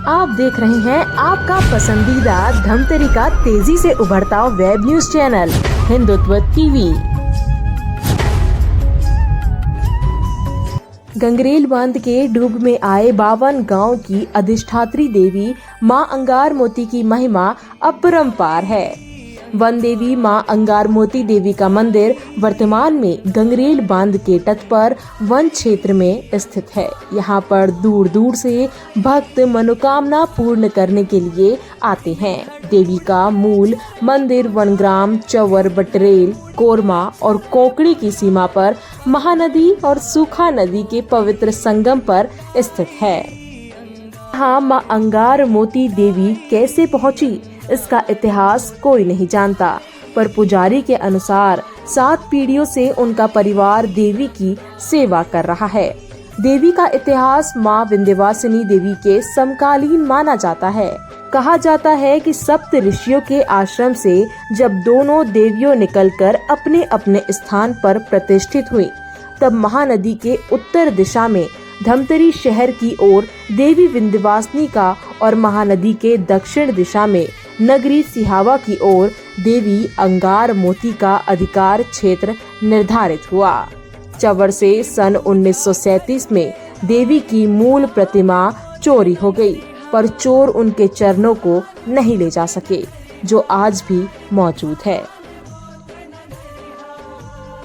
आप देख रहे हैं आपका पसंदीदा धमतरी का तेजी से उभरता web news channel Hindutva TV. Gangrel बांध के डूब में आए 52 गांव की अधिष्ठात्री देवी मां अंगार मोती की महिमा अपरंपार है। वन देवी मां अंगार मोती देवी का मंदिर वर्तमान में गंगरेल बांध के तट पर वन क्षेत्र में स्थित है। यहाँ पर दूर दूर से भक्त मनोकामना पूर्ण करने के लिए आते हैं। देवी का मूल मंदिर वनग्राम, चवर, बटरेल, कोरमा और कोकड़ी की सीमा पर महानदी और सूखा नदी के पवित्र संगम पर स्थित है। यहाँ मां अंगार मोती देवी कैसे पहुँची, इसका इतिहास कोई नहीं जानता, पर पुजारी के अनुसार 7 पीढ़ियों से उनका परिवार देवी की सेवा कर रहा है। देवी का इतिहास मां विंध्यवासिनी देवी के समकालीन माना जाता है। कहा जाता है कि सप्त ऋषियों के आश्रम से जब दोनों देवियों निकलकर अपने अपने स्थान पर प्रतिष्ठित हुई, तब महानदी के उत्तर दिशा में धमतरी शहर की ओर देवी विंध्यवासिनी का और महानदी के दक्षिण दिशा में नगरी सिहावा की ओर देवी अंगार मोती का अधिकार क्षेत्र निर्धारित हुआ। चवर से सन 1937 में देवी की मूल प्रतिमा चोरी हो गई, पर चोर उनके चरणों को नहीं ले जा सके, जो आज भी मौजूद है।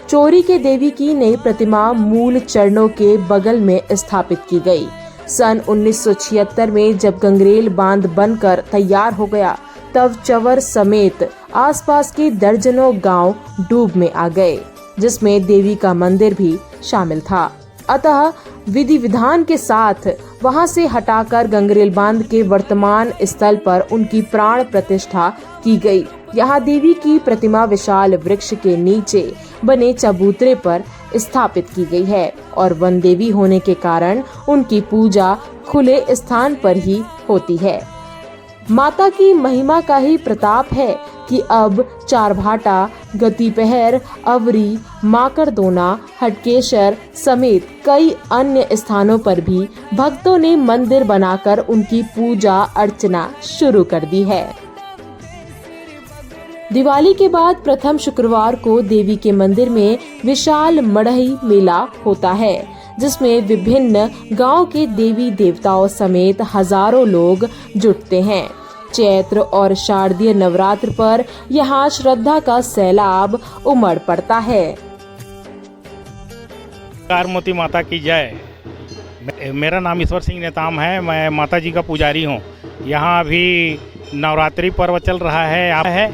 चोरी के देवी की नई प्रतिमा मूल चरणों के बगल में स्थापित की गई। सन 1976 में जब गंगरेल बांध बनकर तैयार हो गया, तब चवर समेत आसपास के दर्जनों गांव डूब में आ गए, जिसमें देवी का मंदिर भी शामिल था। अतः विधि विधान के साथ वहां से हटाकर गंगरेल बांध के वर्तमान स्थल पर उनकी प्राण प्रतिष्ठा की गई। यहाँ देवी की प्रतिमा विशाल वृक्ष के नीचे बने चबूतरे पर स्थापित की गई है और वन देवी होने के कारण उनकी पूजा खुले स्थान पर ही होती है। माता की महिमा का ही प्रताप है कि अब चारभाटा, गतिपहर, अवरी, माकड़दोना, हटकेशर समेत कई अन्य स्थानों पर भी भक्तों ने मंदिर बनाकर उनकी पूजा अर्चना शुरू कर दी है। दिवाली के बाद प्रथम शुक्रवार को देवी के मंदिर में विशाल मड़ई मेला होता है, जिसमें विभिन्न गांव के देवी देवताओं समेत हजारों लोग जुटते हैं। चैत्र और शारदीय नवरात्र पर यहाँ श्रद्धा का सैलाब उमड़ पड़ता है। अंगार मोती माता की जय। मेरा नाम ईश्वर सिंह नेताम है। मैं माता जी का पुजारी हूँ। यहाँ अभी नवरात्रि पर्व चल रहा है।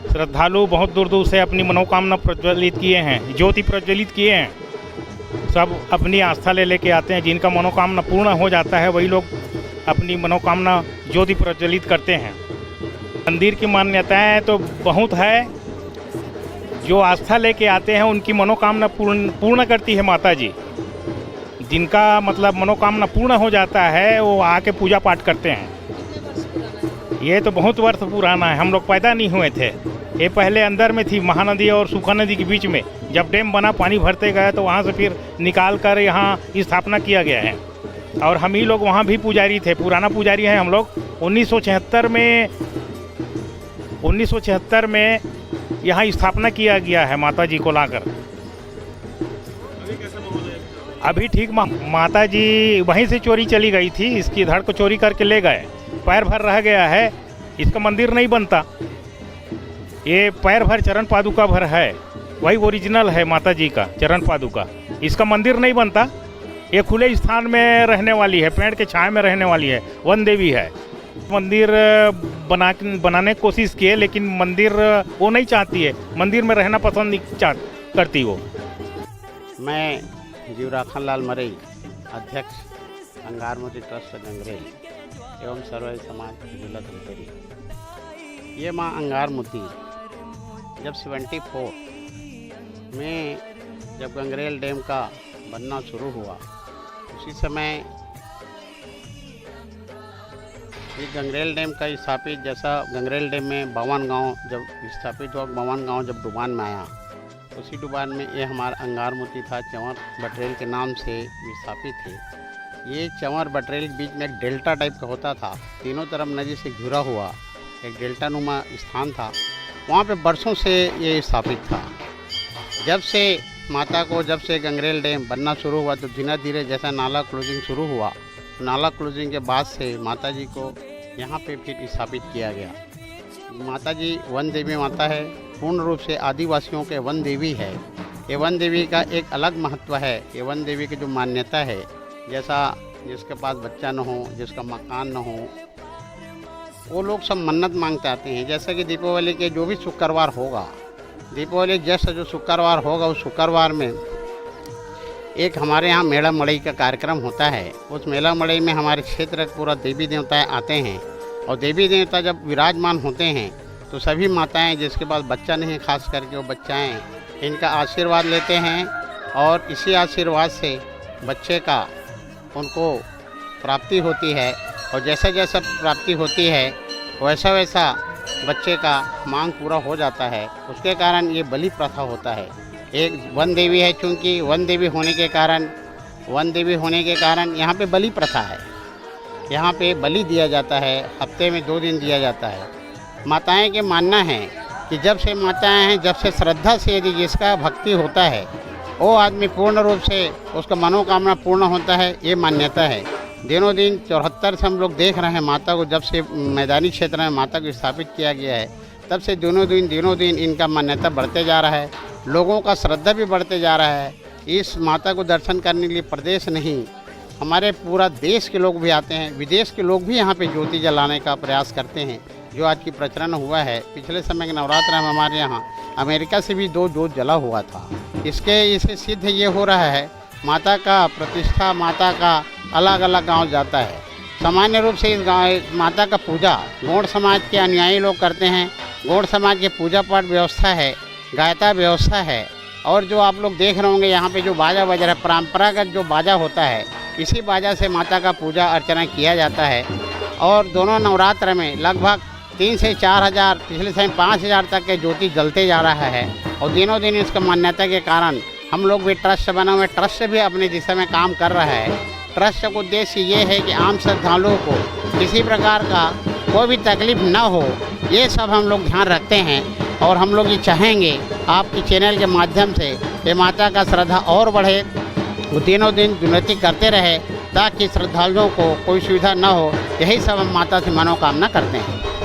श्रद्धालु बहुत दूर दूर से अपनी मनोकामना प्रज्वलित किए हैं, ज्योति प्रज्वलित किए हैं। सब अपनी आस्था लेके आते हैं। जिनका मनोकामना पूर्ण हो जाता है वही लोग अपनी मनोकामना ज्योति प्रज्वलित करते हैं। मंदिर की मान्यताएं तो बहुत है। जो आस्था लेके आते हैं उनकी मनोकामना पूर्ण करती है माता जी। जिनका मतलब मनोकामना पूर्ण हो जाता है वो आके पूजा पाठ करते हैं। ये तो बहुत वर्ष पुराना है। हम लोग पैदा नहीं हुए थे। ये पहले अंदर में थी, महानदी और सूखा नदी के बीच में। जब डैम बना, पानी भरते गए तो वहाँ से फिर निकाल कर यहाँ स्थापना किया गया है। और हम ही लोग वहाँ भी पुजारी थे। पुराना पुजारी हैं हम लोग। 1976 में यहाँ स्थापना किया गया है माता जी को लाकर। अभी ठीक माता जी वहीं से चोरी चली गई थी। इसकी धड़ को चोरी करके ले गए। पैर भर रह गया है। इसका मंदिर नहीं बनता। ये पैर भर चरण पादुका भर है। वही ओरिजिनल है माता जी का चरण पादुका। इसका मंदिर नहीं बनता। ये खुले स्थान में रहने वाली है, पेड़ के छाए में रहने वाली है, वन देवी है। मंदिर बनाने की कोशिश की है, लेकिन मंदिर वो नहीं चाहती है। मंदिर में रहना पसंद नहीं करती वो। मैं जीवराखन लाल मरई, अध्यक्ष अंगार मोती ट्रस्ट गंगरेल एवं सर्व समाज जिला धमतरी। ये माँ अंगार मोती जब 74 में जब गंगरेल डैम का बनना शुरू हुआ, उसी समय ये गंगरेल डैम का स्थापित, जैसा गंगरेल डैम में 52 गांव जब स्थापित हुआ, 52 गांव जब डुबान में आया, उसी डुबान में ये हमारा अंगार मोती था, चंवर बटरेल के नाम से विस्थापित थे। ये चंवर बटरेल के बीच में एक डेल्टा टाइप का होता था, तीनों तरफ नदी से घिरा हुआ एक डेल्टा नुमा स्थान था। वहाँ पे बरसों से ये स्थापित था। जब से गंगरेल डैम बनना शुरू हुआ तो धीरे धीरे जैसा नाला क्लोजिंग शुरू हुआ, नाला क्लोजिंग के बाद से माता जी को यहाँ पे फिर स्थापित किया गया। माता जी वन देवी माता है, पूर्ण रूप से आदिवासियों के वन देवी है। ये वन देवी का एक अलग महत्व है। ये वन देवी की जो मान्यता है, जैसा जिसके पास बच्चा न हो, जिसका मकान न हो, वो लोग सब मन्नत मांगते आते हैं। जैसे कि दीपावली के जो भी शुक्रवार होगा, दीपावली जैसा जो शुक्रवार होगा उस शुक्रवार में एक हमारे यहाँ मेला मड़ई का कार्यक्रम होता है। उस मेला मड़ई में हमारे क्षेत्र के पूरा देवी देवता आते हैं और देवी देवता जब विराजमान होते हैं तो सभी माताएं जिसके पास बच्चा नहीं, खास करके वो बच्चाएं, इनका आशीर्वाद लेते हैं और इसी आशीर्वाद से बच्चे का उनको प्राप्ति होती है। और जैसा जैसा प्राप्ति होती है वैसा वैसा बच्चे का मांग पूरा हो जाता है। उसके कारण ये बलि प्रथा होता है। एक वन देवी है, चूँकि वन देवी होने के कारण यहाँ पे बलि प्रथा है। यहाँ पे बलि दिया जाता है, हफ्ते में 2 दिन दिया जाता है। माताएं के मानना है कि जब से माताएं हैं, जब से श्रद्धा से यदि जिसका भक्ति होता है वो आदमी पूर्ण रूप से उसका मनोकामना पूर्ण होता है, ये मान्यता है। दिनों दिन 74 से हम लोग देख रहे हैं माता को, जब से मैदानी क्षेत्र में माता को स्थापित किया गया है तब से दिनों दिन इनका मान्यता बढ़ते जा रहा है। लोगों का श्रद्धा भी बढ़ते जा रहा है। इस माता को दर्शन करने के लिए प्रदेश नहीं, हमारे पूरा देश के लोग भी आते हैं, विदेश के लोग भी यहाँ पे ज्योति जलाने का प्रयास करते हैं, जो आज की प्रचलन हुआ है। पिछले समय के नवरात्र में हमारे यहाँ अमेरिका से भी 2 ज्योत जला हुआ था। इससे सिद्ध ये हो रहा है माता का प्रतिष्ठा, माता का अलग अलग गांव जाता है। सामान्य रूप से इस गाँव माता का पूजा गौड़ समाज के अनुयायी लोग करते हैं। गौड़ समाज की पूजा पाठ व्यवस्था है, गायता व्यवस्था है। और जो आप लोग देख रहे होंगे यहाँ पे जो बाजा बज रहा है, परंपरागत जो बाजा होता है, इसी बाजा से माता का पूजा अर्चना किया जाता है। और दोनों नवरात्र में लगभग 3 से 4 हज़ार, पिछले समय 5 हज़ार तक के ज्योति जलते जा रहा है। और दिनों दिन इसका मान्यता के कारण हम लोग भी ट्रस्ट बना हुआ है, ट्रस्ट भी अपनी दिशा में काम कर रहा है। ट्रस्ट का उद्देश्य ये है कि आम श्रद्धालुओं को किसी प्रकार का कोई भी तकलीफ ना हो, ये सब हम लोग ध्यान रखते हैं। और हम लोग ये चाहेंगे आपकी चैनल के माध्यम से ये माता का श्रद्धा और बढ़े, वो दिनों दिन उन्नति करते रहे, ताकि श्रद्धालुओं को कोई सुविधा ना हो। यही सब हम माता से मनोकामना करते हैं।